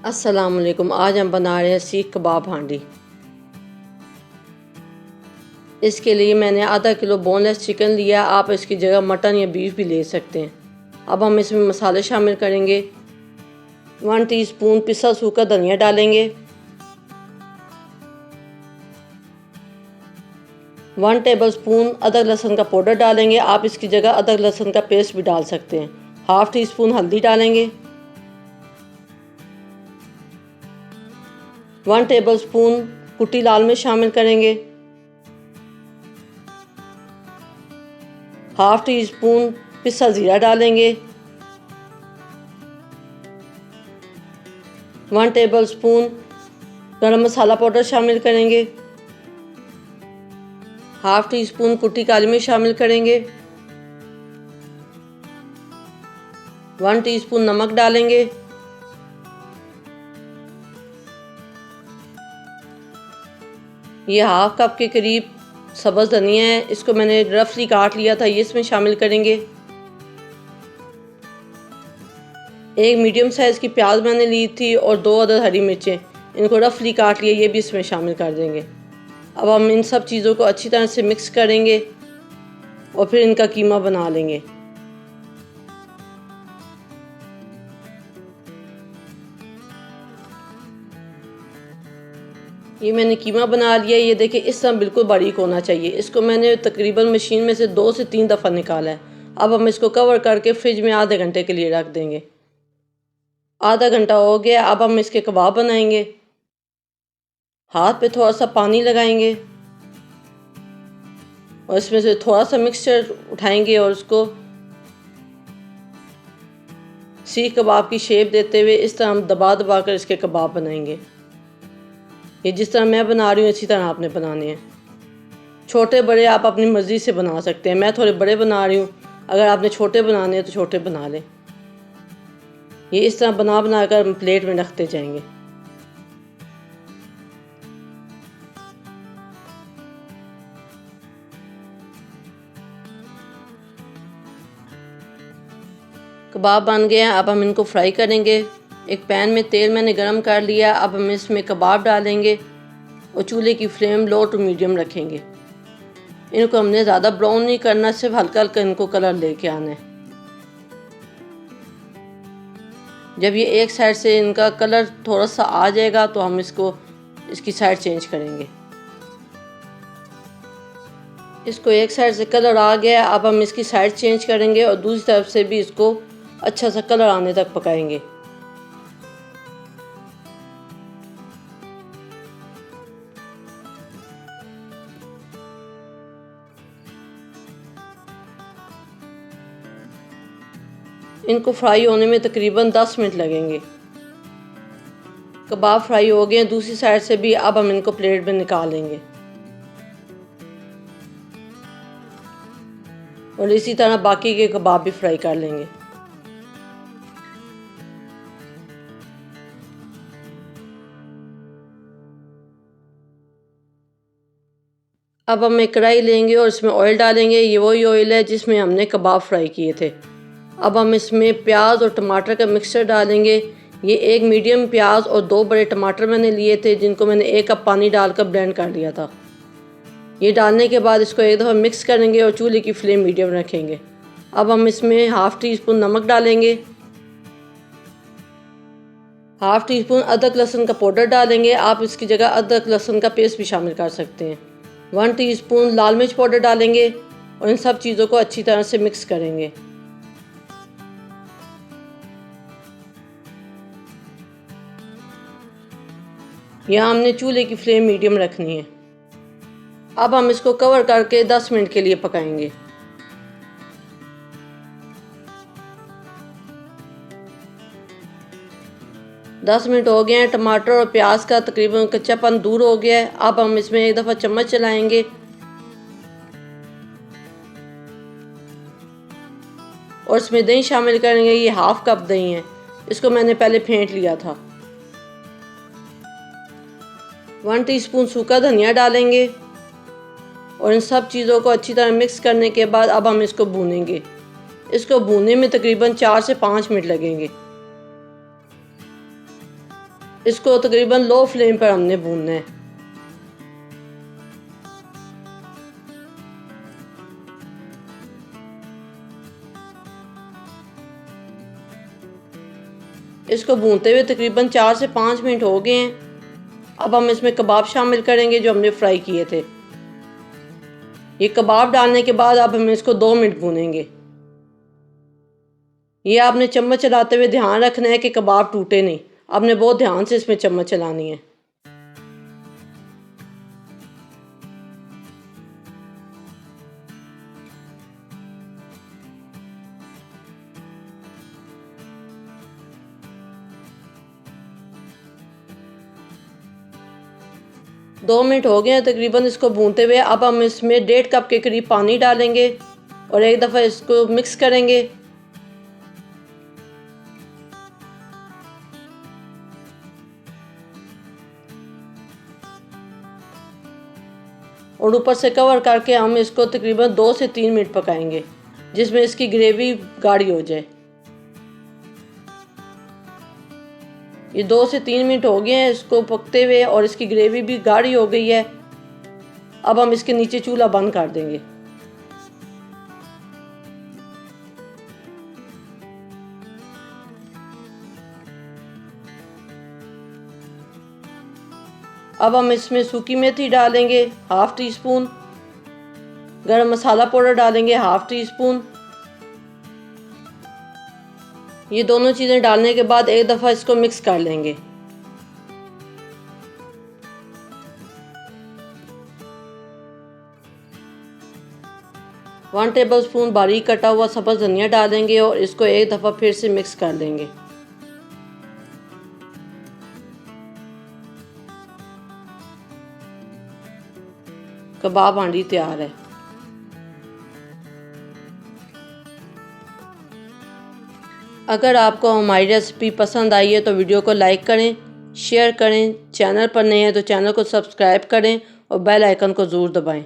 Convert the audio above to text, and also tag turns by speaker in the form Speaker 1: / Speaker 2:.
Speaker 1: अस्सलाम वालेकुम। आज हम बना रहे हैं सीख कबाब हांडी। इसके लिए मैंने आधा किलो बोनलेस चिकन लिया। आप इसकी जगह मटन या बीफ भी ले सकते हैं। अब हम इसमें मसाले शामिल करेंगे। 1 टीस्पून पिसा सूखा धनिया डालेंगे। 1 टेबलस्पून अदरक लहसुन का पाउडर डालेंगे। आप इसकी जगह अदरक लहसुन का पेस्ट भी डाल सकते हैं। हाफ़ टी स्पून हल्दी डालेंगे। 1 टेबलस्पून कुटी लाल मिर्च शामिल करेंगे। हाफ़ टी स्पून पिसा ज़ीरा डालेंगे। 1 टेबलस्पून गरम मसाला पाउडर शामिल करेंगे। हाफ़ टी स्पून कुटी काली मिर्च शामिल करेंगे। 1 टीस्पून नमक डालेंगे। ये हाफ़ कप के करीब सब्ज़ धनिया है, इसको मैंने रफली काट लिया था, ये इसमें शामिल करेंगे। एक मीडियम साइज़ की प्याज मैंने ली थी और 2 अदद हरी मिर्चें, इनको रफली काट लिया, ये भी इसमें शामिल कर देंगे। अब हम इन सब चीज़ों को अच्छी तरह से मिक्स करेंगे और फिर इनका कीमा बना लेंगे। ये मैंने कीमा बना लिया। ये देखिए इस तरह बिल्कुल बारीक होना चाहिए। इसको मैंने तकरीबन मशीन में से 2 से 3 दफ़ा निकाला है। अब हम इसको कवर करके फ्रिज में आधे घंटे के लिए रख देंगे। आधा घंटा हो गया। अब हम इसके कबाब बनाएंगे। हाथ पे थोड़ा सा पानी लगाएंगे और इसमें से थोड़ा सा मिक्सचर उठाएंगे और उसको सीख कबाब की शेप देते हुए इस तरह हम दबा दबा कर इसके कबाब बनाएंगे। ये जिस तरह मैं बना रही हूँ इसी तरह आपने बनाने हैं। छोटे बड़े आप अपनी मर्ज़ी से बना सकते हैं। मैं थोड़े बड़े बना रही हूँ, अगर आपने छोटे बनाने हैं तो छोटे बना लें। ये इस तरह बना बना कर हम प्लेट में रखते जाएंगे। कबाब बन गए हैं। अब हम इनको फ्राई करेंगे। एक पैन में तेल मैंने गरम कर लिया। अब हम इसमें कबाब डालेंगे और चूल्हे की फ्लेम लो टू मीडियम रखेंगे। इनको हमने ज़्यादा ब्राउन नहीं करना, सिर्फ हल्का हल्का इनको कलर लेके आना है। जब ये एक साइड से इनका कलर थोड़ा सा आ जाएगा तो हम इसकी साइड चेंज करेंगे। इसको एक साइड से कलर आ गया। अब हम इसकी साइड चेंज करेंगे और दूसरी तरफ से भी इसको अच्छा सा कलर आने तक पकाएंगे। इनको फ्राई होने में तकरीबन 10 मिनट लगेंगे। कबाब फ्राई हो गए हैं दूसरी साइड से भी। अब हम इनको प्लेट में निकाल लेंगे और इसी तरह बाकी के कबाब भी फ्राई कर लेंगे। अब हम एक कढ़ाई लेंगे और इसमें ऑयल डालेंगे। ये वही ऑयल है जिसमें हमने कबाब फ्राई किए थे। अब हम इसमें प्याज और टमाटर का मिक्सचर डालेंगे। ये एक मीडियम प्याज और 2 बड़े टमाटर मैंने लिए थे, जिनको मैंने 1 कप पानी डालकर ब्लेंड कर लिया था। ये डालने के बाद इसको एक दफ़ा मिक्स करेंगे और चूल्हे की फ्लेम मीडियम रखेंगे। अब हम इसमें हाफ़ टी स्पून नमक डालेंगे। हाफ़ टी स्पून अदरक लहसुन का पाउडर डालेंगे। आप इसकी जगह अदरक लहसुन का पेस्ट भी शामिल कर सकते हैं। 1 टीस्पून लाल मिर्च पाउडर डालेंगे और इन सब चीज़ों को अच्छी तरह से मिक्स करेंगे। यहाँ हमने चूल्हे की फ्लेम मीडियम रखनी है। अब हम इसको कवर करके 10 मिनट के लिए पकाएंगे। दस मिनट हो गए हैं। टमाटर और प्याज का तकरीबन कच्चापन दूर हो गया है। अब हम इसमें एक दफ़ा चम्मच चलाएंगे और इसमें दही शामिल करेंगे। ये हाफ़ कप दही है, इसको मैंने पहले फेंट लिया था। 1 टीस्पून सूखा धनिया डालेंगे और इन सब चीज़ों को अच्छी तरह मिक्स करने के बाद अब हम इसको भूनेंगे। इसको भूनने में तकरीबन 4 से 5 मिनट लगेंगे। इसको तकरीबन लो फ्लेम पर हमने भूनना है। इसको भूनते हुए तकरीबन 4 से 5 मिनट हो गए हैं। अब हम इसमें कबाब शामिल करेंगे जो हमने फ्राई किए थे। ये कबाब डालने के बाद अब हम इसको 2 मिनट भूनेंगे। ये आपने चम्मच चलाते हुए ध्यान रखना है कि कबाब टूटे नहीं। आपने बहुत ध्यान से इसमें चम्मच चलानी है। दो मिनट हो गए हैं तकरीबन इसको भूनते हुए। अब हम इसमें 1.5 कप के करीब पानी डालेंगे और एक दफ़ा इसको मिक्स करेंगे। और ऊपर से कवर करके हम इसको तकरीबन 2 से 3 मिनट पकाएंगे जिसमें इसकी ग्रेवी गाढ़ी हो जाए। ये 2 से 3 मिनट हो गए हैं इसको पकते हुए और इसकी ग्रेवी भी गाढ़ी हो गई है। अब हम इसके नीचे चूल्हा बंद कर देंगे। अब हम इसमें सूखी मेथी डालेंगे 1/2 टी स्पून, गरम मसाला पाउडर डालेंगे 1/2 टी स्पून। ये दोनों चीज़ें डालने के बाद एक दफ़ा इसको मिक्स कर लेंगे। वन टेबल स्पून बारीक कटा हुआ सब्ज़ धनिया डालेंगे और इसको एक दफ़ा फिर से मिक्स कर लेंगे। कबाब हांडी तैयार है। अगर आपको हमारी रेसिपी पसंद आई है तो वीडियो को लाइक करें, शेयर करें। चैनल पर नए हैं तो चैनल को सब्सक्राइब करें और बेल आइकन को ज़रूर दबाएं।